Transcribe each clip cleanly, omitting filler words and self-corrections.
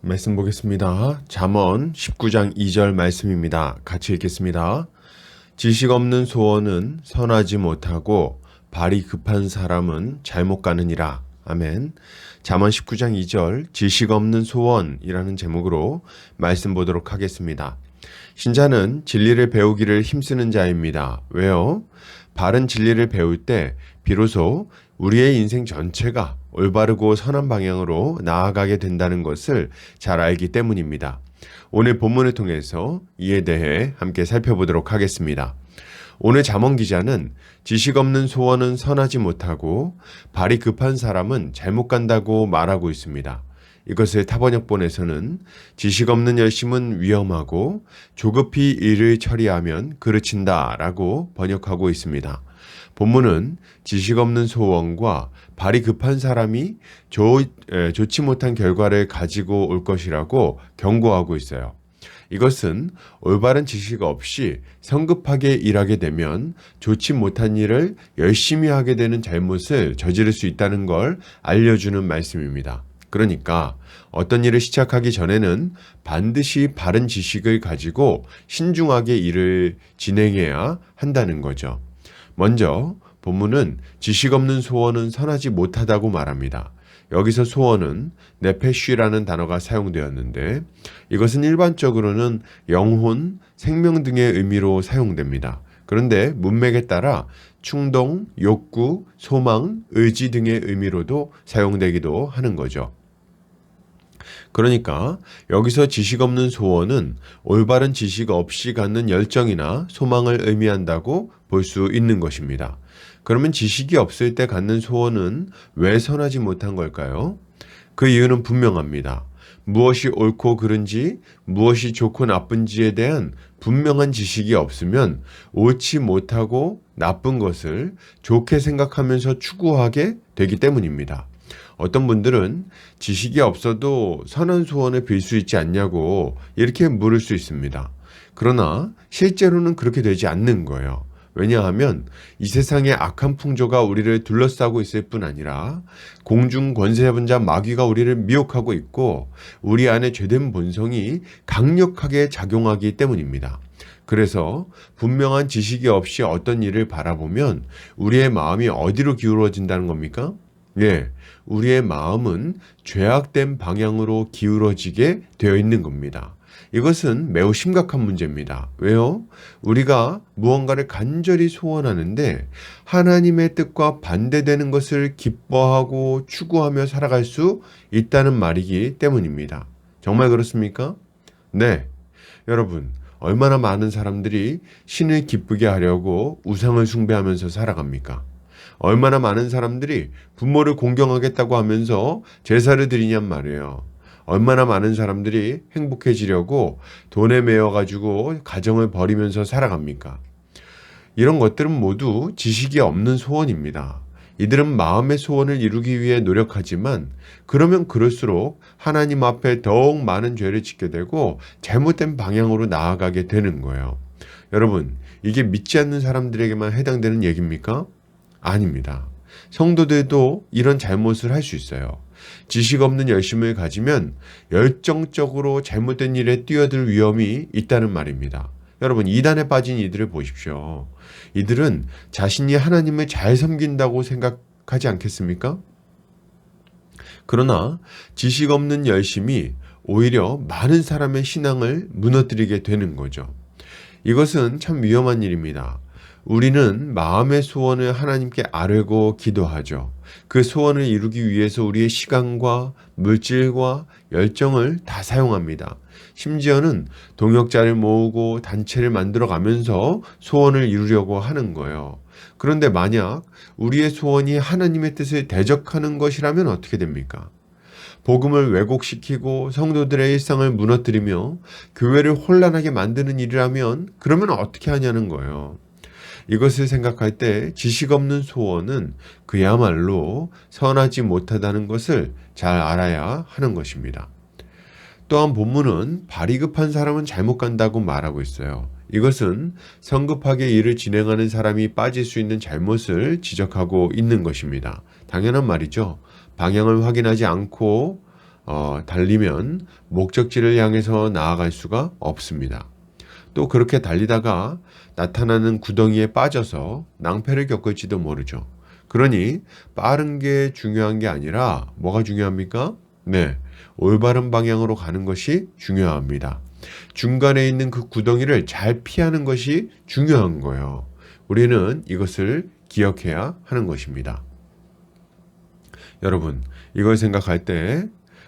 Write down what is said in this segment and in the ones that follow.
말씀 보겠습니다. 잠언 19장 2절 말씀입니다. 같이 읽겠습니다. 지식 없는 소원은 선하지 못하고 발이 급한 사람은 잘못 가느니라. 아멘. 잠언 19장 2절 지식 없는 소원이라는 제목으로 말씀 보도록 하겠습니다. 신자는 진리를 배우기를 힘쓰는 자입니다. 왜요? 바른 진리를 배울 때 비로소 우리의 인생 전체가 올바르고 선한 방향으로 나아가게 된다는 것을 잘 알기 때문입니다. 오늘 본문을 통해서 이에 대해 함께 살펴보도록 하겠습니다. 오늘 잠언 기자는 지식 없는 소원은 선하지 못하고 발이 급한 사람은 잘못 간다고 말하고 있습니다. 이것을 타번역본에서는 지식 없는 열심은 위험하고 조급히 일을 처리하면 그르친다 라고 번역하고 있습니다. 본문은 지식 없는 소원과 발이 급한 사람이 좋지 못한 결과를 가지고 올 것이라고 경고하고 있어요. 이것은 올바른 지식 없이 성급하게 일하게 되면 좋지 못한 일을 열심히 하게 되는 잘못을 저지를 수 있다는 걸 알려주는 말씀입니다. 그러니까 어떤 일을 시작하기 전에는 반드시 바른 지식을 가지고 신중하게 일을 진행해야 한다는 거죠. 먼저 본문은 지식 없는 소원은 선하지 못하다고 말합니다. 여기서 소원은 네페쉬라는 단어가 사용되었는데 이것은 일반적으로는 영혼, 생명 등의 의미로 사용됩니다. 그런데 문맥에 따라 충동, 욕구, 소망, 의지 등의 의미로도 사용되기도 하는 거죠. 그러니까 여기서 지식 없는 소원은 올바른 지식 없이 갖는 열정이나 소망을 의미한다고 볼 수 있는 것입니다. 그러면 지식이 없을 때 갖는 소원은 왜 선하지 못한 걸까요? 그 이유는 분명합니다. 무엇이 옳고 그른지, 무엇이 좋고 나쁜지에 대한 분명한 지식이 없으면 옳지 못하고 나쁜 것을 좋게 생각하면서 추구하게 되기 때문입니다. 어떤 분들은 지식이 없어도 선한 소원을 빌 수 있지 않냐고 이렇게 물을 수 있습니다. 그러나 실제로는 그렇게 되지 않는 거예요. 왜냐하면 이 세상의 악한 풍조가 우리를 둘러싸고 있을 뿐 아니라 공중 권세자분자 마귀가 우리를 미혹하고 있고 우리 안에 죄된 본성이 강력하게 작용하기 때문입니다. 그래서 분명한 지식이 없이 어떤 일을 바라보면 우리의 마음이 어디로 기울어진다는 겁니까? 예, 우리의 마음은 죄악된 방향으로 기울어지게 되어 있는 겁니다. 이것은 매우 심각한 문제입니다. 왜요? 우리가 무언가를 간절히 소원하는데 하나님의 뜻과 반대되는 것을 기뻐하고 추구하며 살아갈 수 있다는 말이기 때문입니다. 정말 그렇습니까? 네. 여러분, 얼마나 많은 사람들이 신을 기쁘게 하려고 우상을 숭배하면서 살아갑니까? 얼마나 많은 사람들이 부모를 공경하겠다고 하면서 제사를 드리냔 말이에요. 얼마나 많은 사람들이 행복해지려고 돈에 매여가지고 가정을 버리면서 살아갑니까? 이런 것들은 모두 지식이 없는 소원입니다. 이들은 마음의 소원을 이루기 위해 노력하지만 그러면 그럴수록 하나님 앞에 더욱 많은 죄를 짓게 되고 잘못된 방향으로 나아가게 되는 거예요. 여러분, 이게 믿지 않는 사람들에게만 해당되는 얘기입니까? 아닙니다. 성도들도 이런 잘못을 할 수 있어요. 지식 없는 열심을 가지면 열정적으로 잘못된 일에 뛰어들 위험이 있다는 말입니다. 여러분, 이단에 빠진 이들을 보십시오. 이들은 자신이 하나님을 잘 섬긴다고 생각하지 않겠습니까? 그러나 지식 없는 열심이 오히려 많은 사람의 신앙을 무너뜨리게 되는 거죠. 이것은 참 위험한 일입니다. 우리는 마음의 소원을 하나님께 아뢰고 기도하죠. 그 소원을 이루기 위해서 우리의 시간과 물질과 열정을 다 사용합니다. 심지어는 동역자를 모으고 단체를 만들어 가면서 소원을 이루려고 하는 거예요. 그런데 만약 우리의 소원이 하나님의 뜻을 대적하는 것이라면 어떻게 됩니까? 복음을 왜곡시키고 성도들의 일상을 무너뜨리며 교회를 혼란하게 만드는 일이라면 그러면 어떻게 하냐는 거예요. 이것을 생각할 때 지식 없는 소원은 그야말로 선하지 못하다는 것을 잘 알아야 하는 것입니다. 또한 본문은 발이 급한 사람은 잘못 간다고 말하고 있어요. 이것은 성급하게 일을 진행하는 사람이 빠질 수 있는 잘못을 지적하고 있는 것입니다. 당연한 말이죠. 방향을 확인하지 않고 달리면 목적지를 향해서 나아갈 수가 없습니다. 또 그렇게 달리다가 나타나는 구덩이에 빠져서 낭패를 겪을지도 모르죠. 그러니 빠른 게 중요한 게 아니라 뭐가 중요합니까? 네, 올바른 방향으로 가는 것이 중요합니다. 중간에 있는 그 구덩이를 잘 피하는 것이 중요한 거예요. 우리는 이것을 기억해야 하는 것입니다. 여러분, 이걸 생각할 때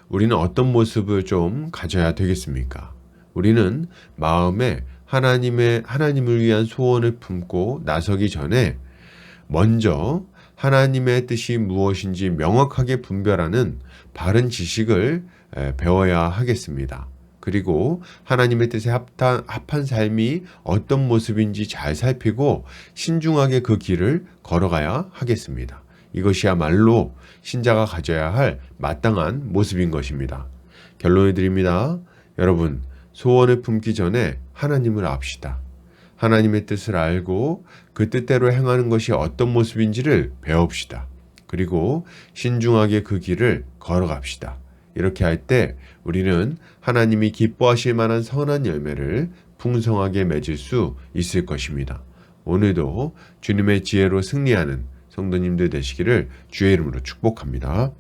우리는 어떤 모습을 좀 가져야 되겠습니까? 우리는 마음에 하나님을 위한 소원을 품고 나서기 전에 먼저 하나님의 뜻이 무엇인지 명확하게 분별하는 바른 지식을 배워야 하겠습니다. 그리고 하나님의 뜻에 합한 삶이 어떤 모습인지 잘 살피고 신중하게 그 길을 걸어가야 하겠습니다. 이것이야말로 신자가 가져야 할 마땅한 모습인 것입니다. 결론을 드립니다. 여러분, 소원을 품기 전에 하나님을 압시다. 하나님의 뜻을 알고 그 뜻대로 행하는 것이 어떤 모습인지를 배웁시다. 그리고 신중하게 그 길을 걸어갑시다. 이렇게 할 때 우리는 하나님이 기뻐하실 만한 선한 열매를 풍성하게 맺을 수 있을 것입니다. 오늘도 주님의 지혜로 승리하는 성도님들 되시기를 주의 이름으로 축복합니다.